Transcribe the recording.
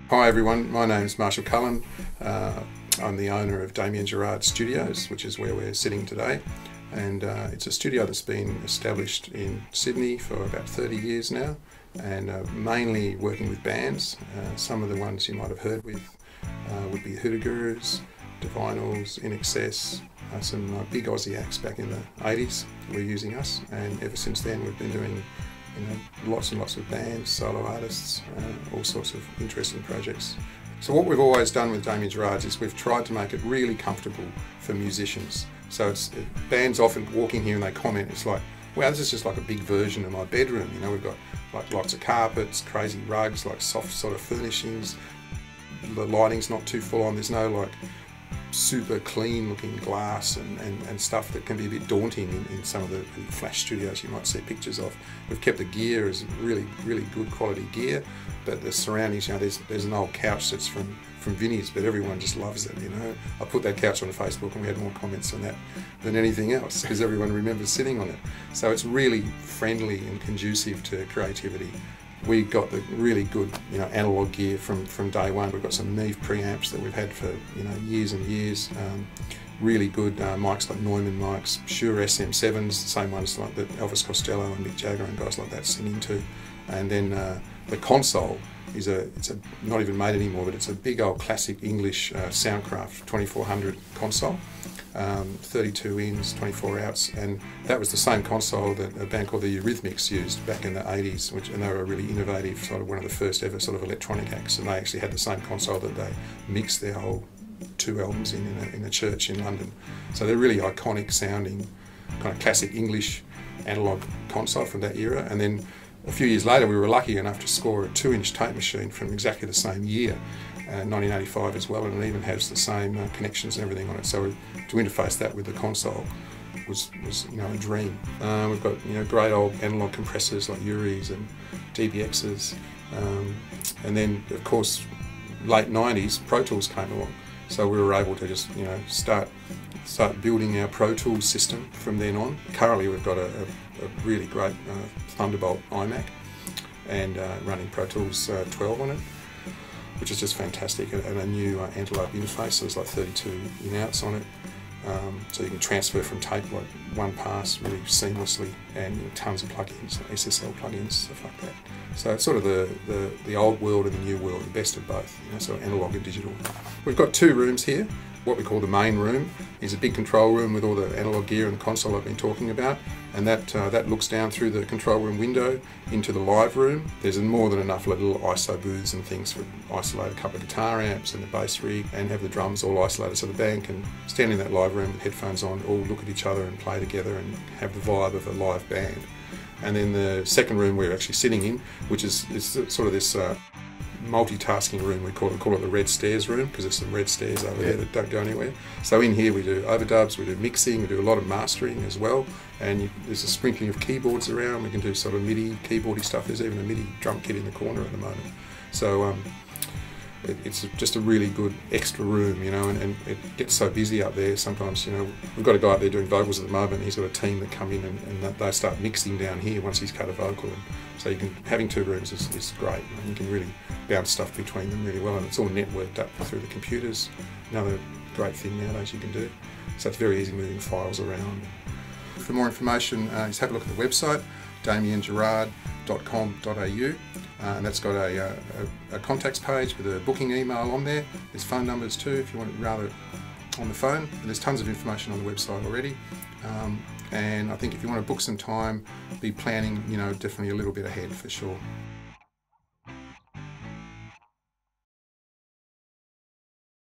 Hi everyone, my name is Marshall Cullen. I'm the owner of Damien Gerard Studios, which is where we're sitting today. And it's a studio that's been established in Sydney for about 30 years now, and mainly working with bands. Some of the ones you might have heard with would be Hoodoo Gurus, Divinals, In Excess, some big Aussie acts back in the 80s were using us, and ever since then we've been doing lots and lots of bands, solo artists, all sorts of interesting projects. So what we've always done with Damien Gerard is we've tried to make it really comfortable for musicians. So bands often walk in here and they comment, it's like, wow, this is just like a big version of my bedroom. You know, we've got like lots of carpets, crazy rugs, like soft sort of furnishings. The lighting's not too full on, there's no like super clean looking glass and stuff that can be a bit daunting in some of the flash studios you might see pictures of. We've kept the gear as really good quality gear, but the surroundings, you know, there's an old couch that's from Vinnie's, but everyone just loves it, you know. I put that couch on Facebook and we had more comments on that than anything else because everyone remembers sitting on it. So it's really friendly and conducive to creativity. We got the really good, you know, analog gear from day one. We've got some Neve preamps that we've had for, you know, years and years. Really good mics like Neumann mics, Shure SM7s, the same ones like that Elvis Costello and Mick Jagger and guys like that sing into. And then the console is it's not even made anymore, but it's a big old classic English Soundcraft 2400 console. 32 ins, 24 outs, and that was the same console that a band called the Eurythmics used back in the 80s, and they were a really innovative, sort of one of the first ever sort of electronic acts, and they actually had the same console that they mixed their whole 2 albums in a church in London. So they're really iconic sounding, kind of classic English analog console from that era. And then a few years later we were lucky enough to score a 2-inch tape machine from exactly the same year, 1985 as well, and it even has the same connections and everything on it. So to interface that with the console was you know, a dream. We've got, you know, great old analog compressors like Uris and DBXs, and then of course late 90s Pro Tools came along, so we were able to just, you know, start building our Pro Tools system from then on. Currently we've got a really great Thunderbolt iMac and running Pro Tools 12 on it, which is just fantastic, and a new Antelope interface, so there's like 32 in-outs on it, so you can transfer from tape like one pass really seamlessly, and, you know, tons of plugins, like SSL plugins, stuff like that. So it's sort of the old world and the new world, the best of both, you know, so analog and digital. We've got 2 rooms here. What we call the main room is a big control room with all the analog gear and the console I've been talking about, and that looks down through the control room window into the live room. There's more than enough little ISO booths and things for isolate a couple of guitar amps and the bass rig, and have the drums all isolated so the band can stand in that live room with headphones on, all look at each other and play together and have the vibe of a live band. And then the second room we're actually sitting in, which is sort of this multitasking room, we call it the red stairs room, because there's some red stairs over there that don't go anywhere. So in here we do overdubs, we do mixing, we do a lot of mastering as well, and there's a sprinkling of keyboards around. We can do sort of MIDI keyboardy stuff. There's even a MIDI drum kit in the corner at the moment. So it's just a really good extra room, you know, and it gets so busy up there sometimes, you know. We've got a guy up there doing vocals at the moment. He's got a team that come in and they start mixing down here once he's cut a vocal, and so having 2 rooms is great. You can really bounce stuff between them really well, and it's all networked up through the computers. Another great thing nowadays you can do. So it's very easy moving files around. For more information, just have a look at the website, damiengerard.com.au, and that's got a contacts page with a booking email on there. There's phone numbers too if you want it rather on the phone. And there's tons of information on the website already. And I think if you want to book some time, be planning, you know, definitely a little bit ahead for sure.